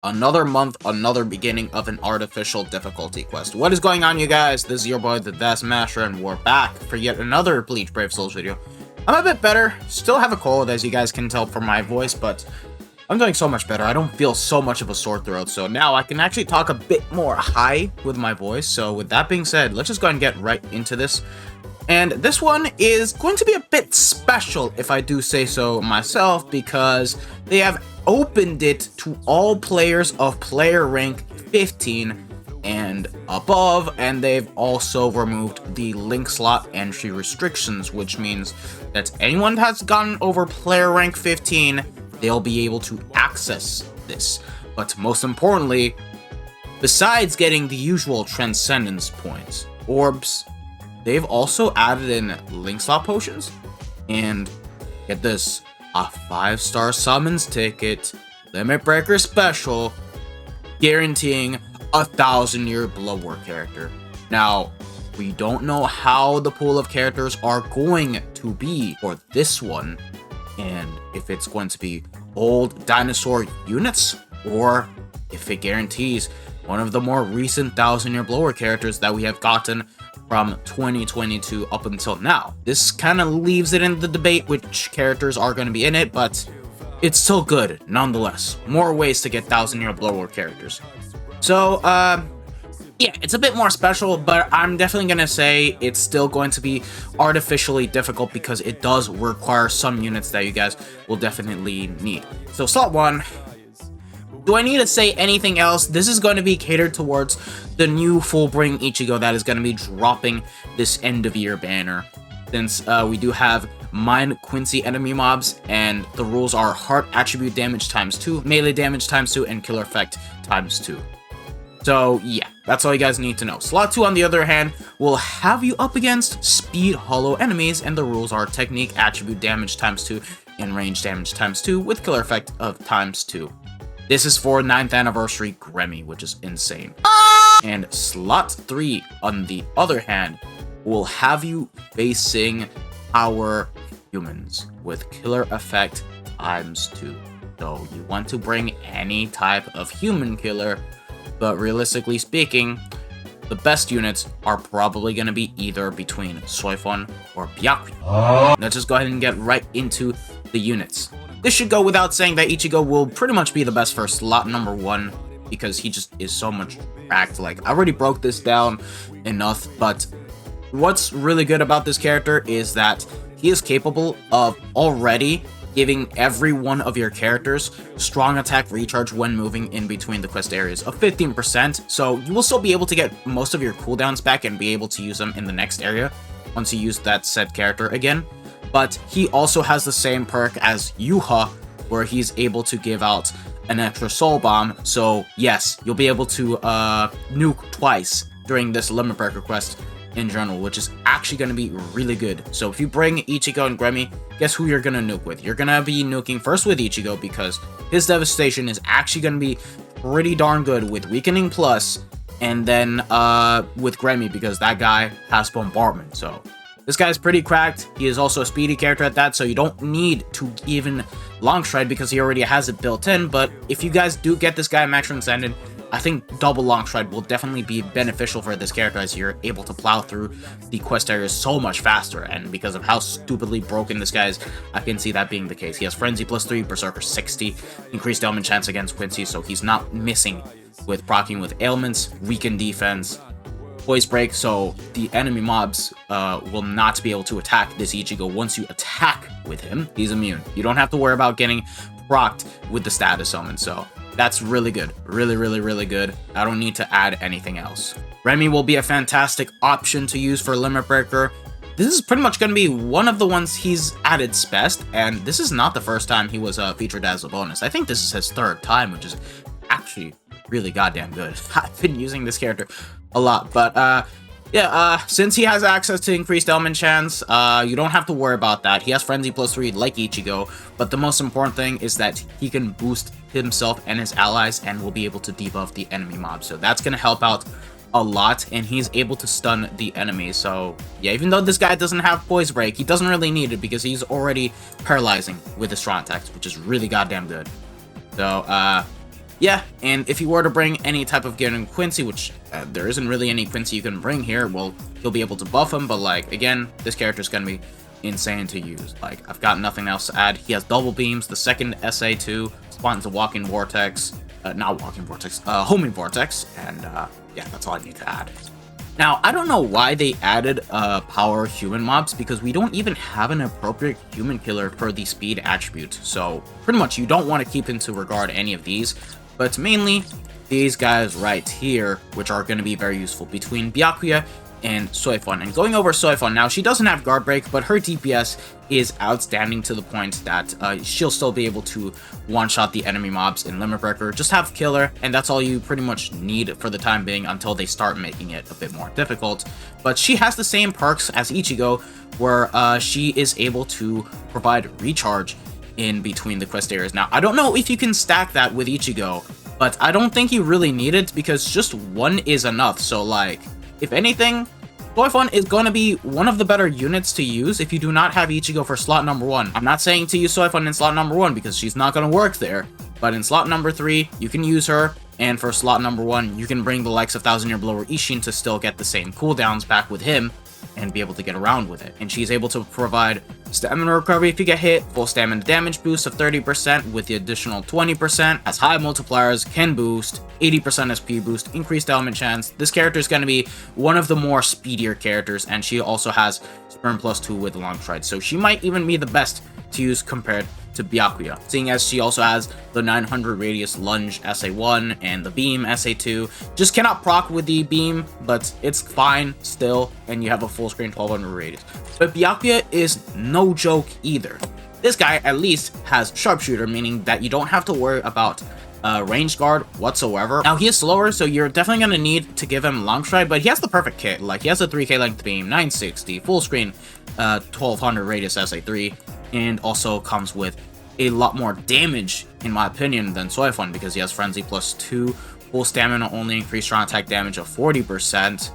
Another month, another beginning of an artificial difficulty quest. What is going on, you guys? This is your boy, the Death Smasher, and we're back for yet another Bleach Brave Souls video. I'm a bit better, still have a cold, as you guys can tell from my voice, but I'm doing so much better. I don't feel so much of a sore throat, so now I can actually talk a bit more high with my voice. So with that being said, let's just go ahead and get right into this. And this one is going to be a bit special, if I do say so myself, because they have opened it to all players of player rank 15 and above, and they've also removed the link slot entry restrictions, which means that anyone that's gotten over player rank 15, they'll be able to access this. But most importantly, besides getting the usual transcendence points, orbs, they've also added in link slot potions, and get this, a 5-star summons ticket, limit breaker special, guaranteeing a 1000-year blood war character. Now, we don't know how the pool of characters are going to be for this one, and if it's going to be old dinosaur units, or if it guarantees one of the more recent 1000-year blood war characters that we have gotten from 2022 up until now. This kind of leaves it in the debate which characters are going to be in it, but it's still good nonetheless. More ways to get 1000-year blood war characters. So, yeah, it's a bit more special, but I'm definitely going to say it's still going to be artificially difficult because it does require some units that you guys will definitely need. So, slot 1. Do I need to say anything else? This is going to be catered towards the new Fullbring Ichigo that is going to be dropping this end-of-year banner. Since we do have Mind Quincy enemy mobs, and the rules are Heart Attribute Damage ×2, Melee Damage ×2, and Killer Effect ×2. So, yeah, that's all you guys need to know. Slot 2, on the other hand, will have you up against Speed Hollow enemies, and the rules are Technique Attribute Damage ×2 and Range Damage ×2 with Killer Effect of ×2. This is for 9th Anniversary Gremmy, which is insane. And slot 3, on the other hand, will have you facing our humans with Killer Effect ×2. So you want to bring any type of human killer, but realistically speaking, the best units are probably going to be either between Soifon or Byakuya. Let's just go ahead and get right into the units. This should go without saying that Ichigo will pretty much be the best for slot number 1, because he just is so much cracked. Like, I already broke this down enough, but what's really good about this character is that he is capable of already giving every one of your characters strong attack recharge when moving in between the quest areas of 15%, so you will still be able to get most of your cooldowns back and be able to use them in the next area once you use that said character again. But he also has the same perk as Yuha, where he's able to give out an extra soul bomb. So yes, you'll be able to nuke twice during this limit breaker quest in general, which is actually going to be really good. So if you bring Ichigo and Gremmy, guess who you're going to nuke with? You're going to be nuking first with Ichigo, because his devastation is actually going to be pretty darn good with Weakening Plus, and then with Gremmy, because that guy has Bombardment. So this guy's pretty cracked. He is also a speedy character at that, so you don't need to even long stride because he already has it built in. But if you guys do get this guy max transcended, I think double long stride will definitely be beneficial for this character, as you're able to plow through the quest areas so much faster. And because of how stupidly broken this guy is, I can see that being the case. He has Frenzy +3, Berserker 60, increased ailment chance against Quincy, so he's not missing with proccing with ailments, weakened defense, Poise Break, so the enemy mobs will not be able to attack this Ichigo. Once you attack with him, he's immune. You don't have to worry about getting procced with the status summon, so that's really good. Really, really, really good. I don't need to add anything else. Remy will be a fantastic option to use for Limit Breaker. This is pretty much going to be one of the ones he's at its best, and this is not the first time he was featured as a bonus. I think this is his 3rd time, which is actually really goddamn good. I've been using this character a lot, but yeah, since he has access to increased element chance, you don't have to worry about that. He has Frenzy +3 like Ichigo, but the most important thing is that he can boost himself and his allies and will be able to debuff the enemy mob. So that's going to help out a lot, and he's able to stun the enemy. So yeah, even though this guy doesn't have Poise Break, he doesn't really need it because he's already paralyzing with his strong attacks, which is really goddamn good. So Yeah, and if you were to bring any type of given Quincy, which there isn't really any Quincy you can bring here, well, you'll be able to buff him, but like, again, this character is going to be insane to use. Like, I've got nothing else to add. He has double beams, the second SA2 spawns a walking vortex, not walking vortex, homing vortex, and yeah, that's all I need to add. Now, I don't know why they added power human mobs, because we don't even have an appropriate human killer for the speed attribute. So pretty much you don't want to keep into regard any of these, but mainly these guys right here, which are going to be very useful between Byakuya and Soifun. And going over Soifun, now she doesn't have guard break, but her DPS is outstanding to the point that she'll still be able to one-shot the enemy mobs in Limit Breaker. Just have killer, and that's all you pretty much need for the time being until they start making it a bit more difficult. But she has the same perks as Ichigo, where she is able to provide recharge in between the quest areas. Now, I don't know if you can stack that with Ichigo, but I don't think you really need it, because just one is enough. So like, if anything, Soifun is going to be one of the better units to use if you do not have Ichigo for slot number 1. I'm not saying to use Soifun in slot number 1 because she's not going to work there, but in slot number 3, you can use her, and for slot number 1, you can bring the likes of 1000 Year Blower Ishin to still get the same cooldowns back with him and be able to get around with it. And she's able to provide stamina recovery if you get hit, full stamina damage boost of 30% with the additional 20%, as high multipliers can boost, 80% SP boost, increased element chance. This character is going to be one of the more speedier characters, and she also has Sprint plus 2 with long stride, so she might even be the best to use compared to Byakuya, seeing as she also has the 900 radius lunge SA1 and the beam SA2. Just cannot proc with the beam, but it's fine still, and you have a full screen 1200 radius. But Byakuya is no joke either. This guy at least has sharpshooter, meaning that you don't have to worry about range guard whatsoever. Now, he is slower, so you're definitely going to need to give him long stride, but he has the perfect kit. Like, he has a 3k length beam, 960, full screen 1200 radius SA3, and also comes with a lot more damage, in my opinion, than Soifun, because he has Frenzy plus 2, full stamina only, increased strong attack damage of 40%,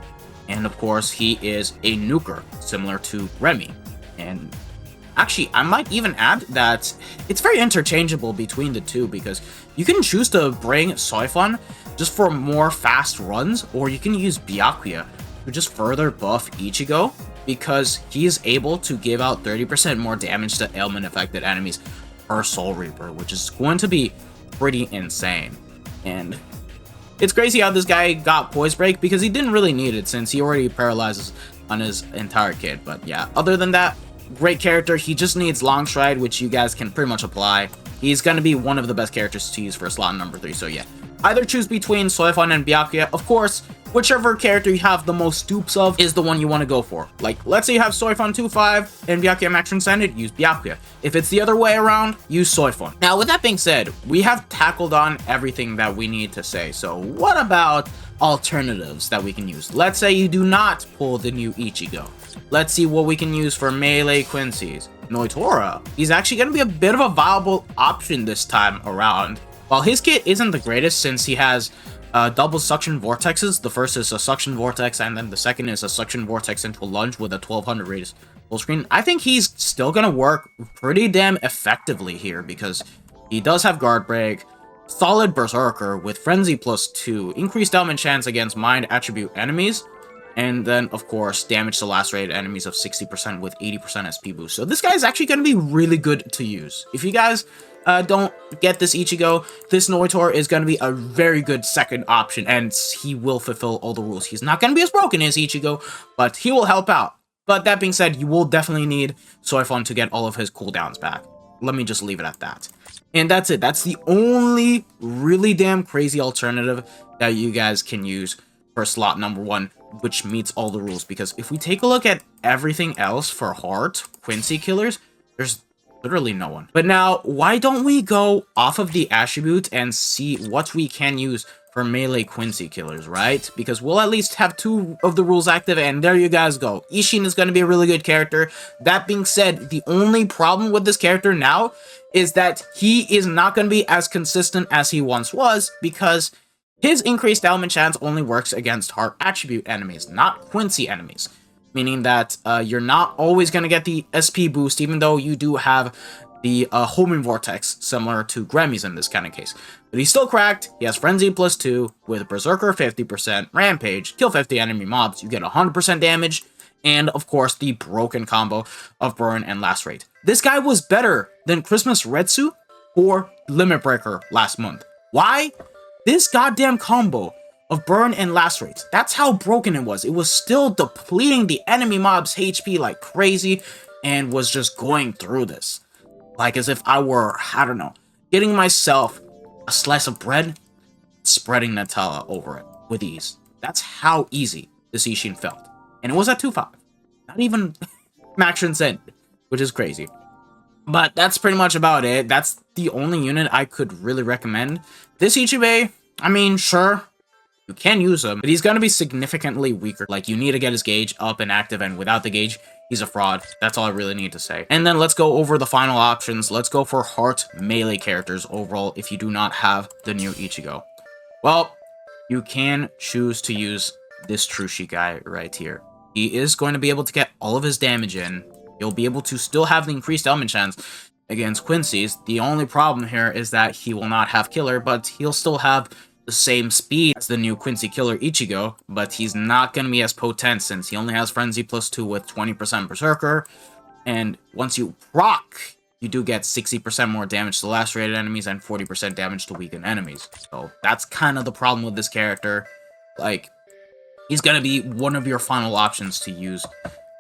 and of course, he is a nuker, similar to Remy. And actually, I might even add that it's very interchangeable between the two, because you can choose to bring Soifun just for more fast runs, or you can use Byakuya to just further buff Ichigo, because he is able to give out 30% more damage to ailment-affected enemies per Soul Reaper, which is going to be pretty insane. And it's crazy how this guy got Poise Break, because he didn't really need it since he already paralyzes on his entire kit. But yeah, other than that, great character. He just needs Long Stride, which you guys can pretty much apply. He's going to be one of the best characters to use for slot number 3, so yeah. Either choose between Soifun and Byakuya. Of course, whichever character you have the most dupes of is the one you want to go for. Like, let's say you have Soifun 2.5 and Byakuya Max Transcended, use Byakuya. If it's the other way around, use Soifun. Now, with that being said, we have tackled on everything that we need to say, so what about alternatives that we can use? Let's say you do not pull the new Ichigo. Let's see what we can use for melee Quincy's. Noitora. He's actually going to be a bit of a viable option this time around. While his kit isn't the greatest, since he has double suction vortexes. The first is a suction vortex, and then the second is a suction vortex into a lunge with a 1200 radius full screen. I think he's still going to work pretty damn effectively here, because he does have guard break, solid berserker with frenzy plus 2, increased element chance against mind attribute enemies, and then, of course, damage to lacerated enemies of 60% with 80% SP boost. So this guy is actually going to be really good to use. If you guys don't get this Ichigo, this Noitor is going to be a very good second option, and he will fulfill all the rules. He's not going to be as broken as Ichigo, but he will help out. But that being said, you will definitely need Soifun to get all of his cooldowns back. Let me just leave it at that. And that's it. That's the only really damn crazy alternative that you guys can use for slot number 1, which meets all the rules. Because if we take a look at everything else for Heart Quincy killers, there's literally no one. But now, why don't we go off of the attribute and see what we can use for melee Quincy killers, right? Because we'll at least have 2 of the rules active, and there you guys go. Ishin is going to be a really good character. That being said, the only problem with this character now is that he is not going to be as consistent as he once was, because his increased element chance only works against Heart attribute enemies, not Quincy enemies. Meaning that you're not always going to get the SP boost, even though you do have the homing vortex, similar to Gremmy's in this kind of case. But he's still cracked. He has Frenzy +2 with Berserker 50%, Rampage, kill 50 enemy mobs, you get 100% damage, and of course the broken combo of Burn and Lacerate. This guy was better than Christmas Retsu or Limit Breaker last month. Why? This goddamn combo of Burn and Lacerate, that's how broken it was. It was still depleting the enemy mob's HP like crazy and was just going through this. Like as if I were, I don't know, getting myself a slice of bread, spreading Nutella over it with ease. That's how easy this Ishin felt. And it was at 2-5. Not even max transcend, which is crazy. But that's pretty much about it. That's the only unit I could really recommend. This Ichibe, I mean, sure, you can use him, but he's going to be significantly weaker. Like, you need to get his gauge up and active, and without the gauge, he's a fraud. That's all I really need to say. And then let's go over the final options. Let's go for heart melee characters overall if you do not have the new Ichigo. Well, you can choose to use this Trushi guy right here. He is going to be able to get all of his damage in. You'll be able to still have the increased element chance against Quincy's. The only problem here is that he will not have Killer, but he'll still have the same speed as the new Quincy Killer Ichigo, but he's not going to be as potent since he only has Frenzy +2 with 20% Berserker, and once you proc, you do get 60% more damage to lacerated enemies and 40% damage to weakened enemies. So that's kind of the problem with this character. Like, he's going to be one of your final options to use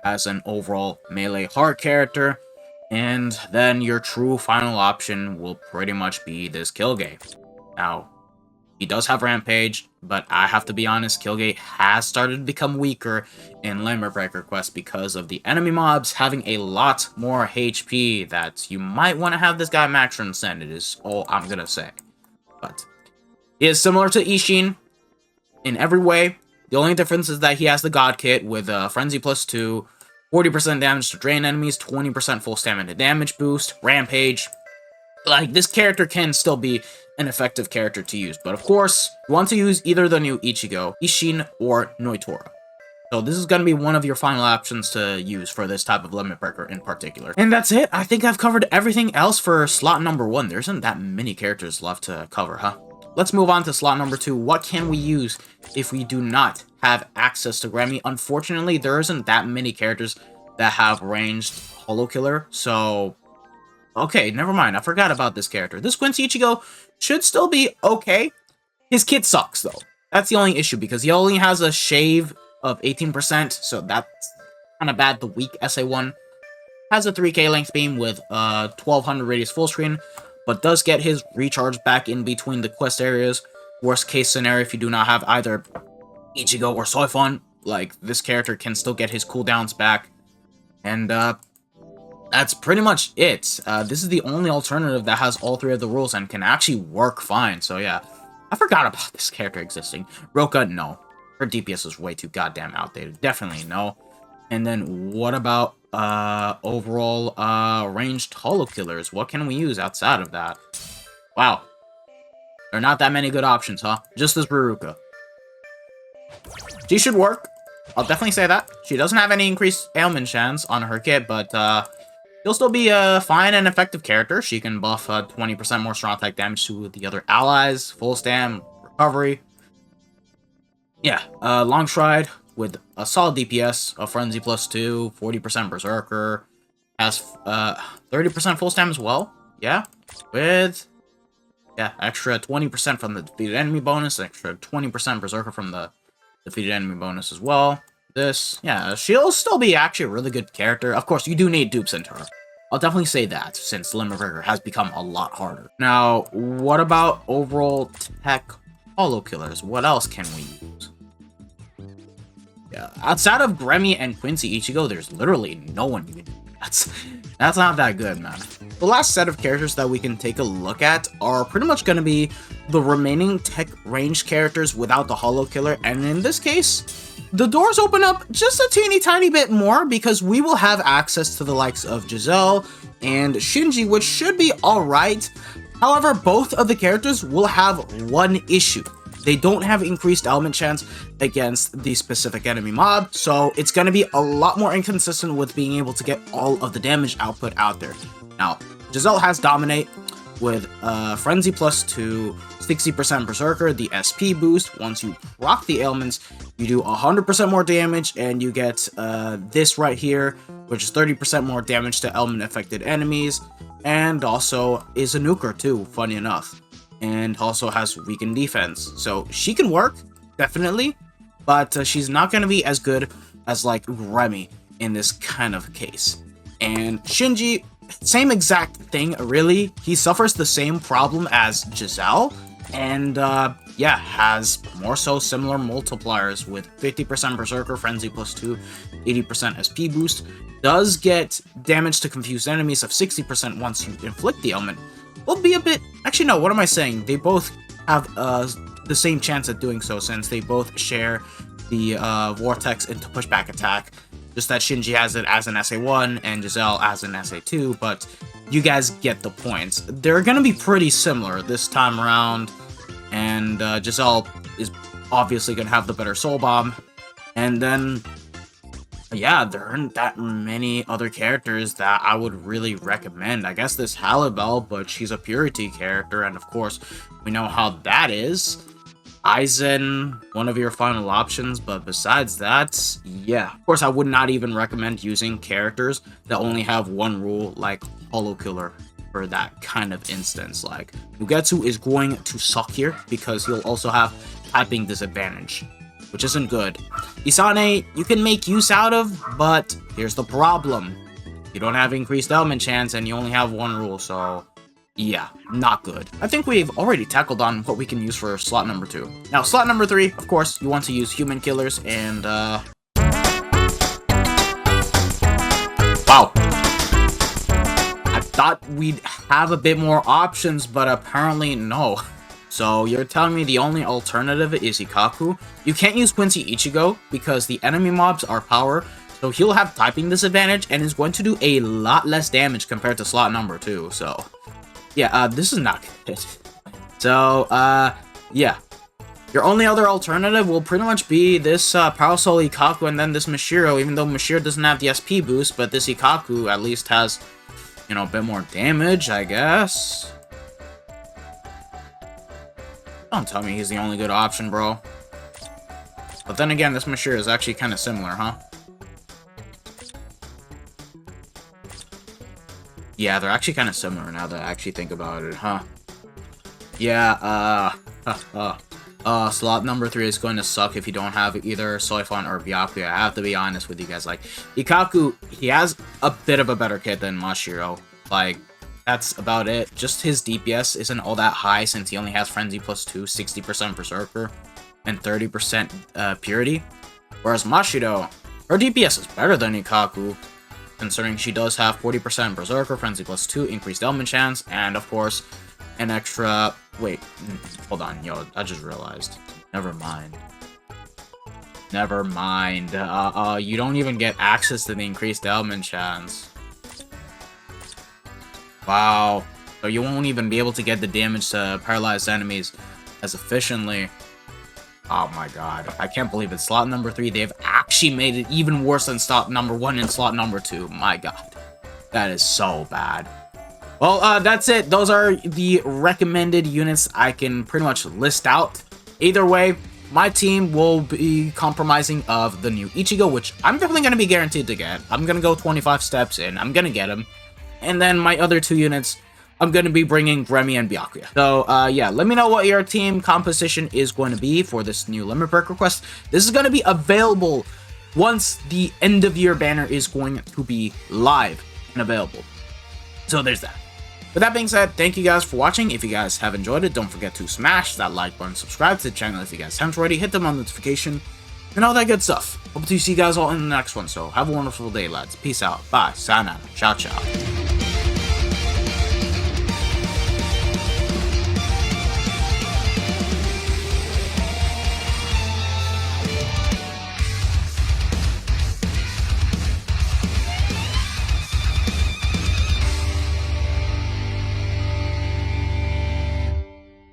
as an overall melee hard character, and then your true final option will pretty much be this Killgate. Now, he does have Rampage, but I have to be honest, Killgate has started to become weaker in Limit Breaker Quest because of the enemy mobs having a lot more HP that you might want to have this guy max transcended is all I'm gonna say. But he is similar to Ishin in every way. The only difference is that he has the God Kit with Frenzy +2, 40% damage to drain enemies, 20% full stamina damage boost, Rampage. Like, this character can still be an effective character to use, but of course, you want to use either the new Ichigo, Ishin, or Noitora. So this is going to be one of your final options to use for this type of Limit Breaker in particular. And that's it. I think I've covered everything else for slot number 1. There isn't that many characters left to cover, huh? Let's move on to slot number 2. What can we use if we do not have access to Gremmy? Unfortunately, there isn't that many characters that have ranged Holo Killer, so okay, never mind. I forgot about this character. This Quincy Ichigo should still be okay. His kit sucks, though. That's the only issue, because he only has a shave of 18%, so that's kind of bad. The weak SA1 has a 3k length beam with 1200 radius full screen, but does get his recharge back in between the quest areas. Worst case scenario, if you do not have either Ichigo or Soifon, like, this character can still get his cooldowns back. And, that's pretty much it. This is the only alternative that has all 3 of the rules and can actually work fine. So yeah, I forgot about this character existing. Roka, no. Her DPS is way too goddamn outdated. Definitely no. And then what about overall ranged Holo Killers? What can we use outside of that? Wow. There are not that many good options, huh? Just this Ruruka. She should work. I'll definitely say that. She doesn't have any increased ailment chance on her kit, but she'll still be a fine and effective character. She can buff 20% more strong attack damage to the other allies, full stam, recovery. Yeah, long stride with a solid DPS, a Frenzy +2, 40% Berserker, has 30% full stam as well. Yeah, with extra 20% from the defeated enemy bonus, extra 20% Berserker from the defeated enemy bonus as well. This, yeah, she'll still be actually a really good character. Of course, you do need dupes into her. I'll definitely say that, since Limit Breaker has become a lot harder. Now, what about overall tech Holo Killers? What else can we use? Yeah, outside of Gremmy and Quincy Ichigo, there's literally no one you can use. That's not that good, man. The last set of characters that we can take a look at are pretty much going to be the remaining tech range characters without the Holo Killer, and in this case, the doors open up just a teeny tiny bit more because we will have access to the likes of Giselle and Shinji, which should be alright. However, both of the characters will have one issue. They don't have increased element chance against the specific enemy mob, so it's going to be a lot more inconsistent with being able to get all of the damage output out there. Now, Giselle has Dominate with Frenzy +2, 60% Berserker, the SP boost. Once you proc the ailments, you do 100% more damage, and you get this right here, which is 30% more damage to ailment-affected enemies, and also is a nuker too, funny enough, and also has weakened defense. So she can work, definitely, but she's not going to be as good as, like, Gremmy in this kind of case. And Shinji, same exact thing, really. He suffers the same problem as Giselle, and yeah, has more so similar multipliers with 50% Berserker, Frenzy +2, 80% SP boost. Does get damage to confused enemies of 60% once you inflict the ailment. Will be a bit... Actually, no, what am I saying? They both have the same chance at doing so, since they both share the Vortex into pushback attack. Just that Shinji has it as an SA1 and Giselle as an SA2, but you guys get the points. They're going to be pretty similar this time around, and Giselle is obviously going to have the better Soul Bomb. And then, yeah, there aren't that many other characters that I would really recommend. I guess this Halibel, but she's a Purity character, and of course, we know how that is. Aizen, one of your final options, but besides that, yeah. Of course, I would not even recommend using characters that only have one rule, like Hollow Killer, for that kind of instance. Like, Mugetsu is going to suck here, because he'll also have typing disadvantage, which isn't good. Isane, you can make use out of, but here's the problem. You don't have increased element chance, and you only have one rule, so... yeah, not good. I think we've already tackled on what we can use for slot number 2. Now, slot number 3, of course, you want to use human killers, and, wow. I thought we'd have a bit more options, but apparently no. So, you're telling me the only alternative is Ikaku? You can't use Quincy Ichigo, because the enemy mobs are power, so he'll have typing disadvantage, and is going to do a lot less damage compared to slot number 2, so... yeah, this is not good. So, yeah. Your only other alternative will pretty much be this Parasol Ikaku and then this Mashiro, even though Mashiro doesn't have the SP boost, but this Ikaku at least has, you know, a bit more damage, I guess. Don't tell me he's the only good option, bro. But then again, this Mashiro is actually kind of similar, huh? Yeah, they're actually kind of similar now that I actually think about it, huh? Yeah, slot number 3 is going to suck if you don't have either Soifon or Byakuya. I have to be honest with you guys. Like, Ikaku, he has a bit of a better kit than Mashiro. Like, that's about it. Just his DPS isn't all that high since he only has Frenzy +2, 60% Berserker, and 30% Purity. Whereas Mashiro, her DPS is better than Ikaku, considering she does have 40% Berserker, Frenzy +2, increased element chance, and of course, an extra... wait, hold on, yo, I just realized. Never mind. Never mind. You don't even get access to the increased element chance. Wow. So you won't even be able to get the damage to paralyzed enemies as efficiently. Oh my god, I can't believe it. Slot number 3, they've actually made it even worse than slot number 1 and slot number 2. My god. That is so bad. Well, that's it. Those are the recommended units I can pretty much list out. Either way, my team will be compromising of the new Ichigo, which I'm definitely going to be guaranteed to get. I'm going to go 25 steps in. I'm going to get him. And then my other 2 units... I'm going to be bringing Gremmy and Byakuya. So, yeah, let me know what your team composition is going to be for this new limit break request. This is going to be available once the end of year banner is going to be live and available. So, there's that. With that being said, thank you guys for watching. If you guys have enjoyed it, don't forget to smash that like button, subscribe to the channel if you guys haven't already, hit the bell notification, and all that good stuff. Hope to see you guys all in the next one. So, have a wonderful day, lads. Peace out. Bye. Sayonara. Ciao, ciao.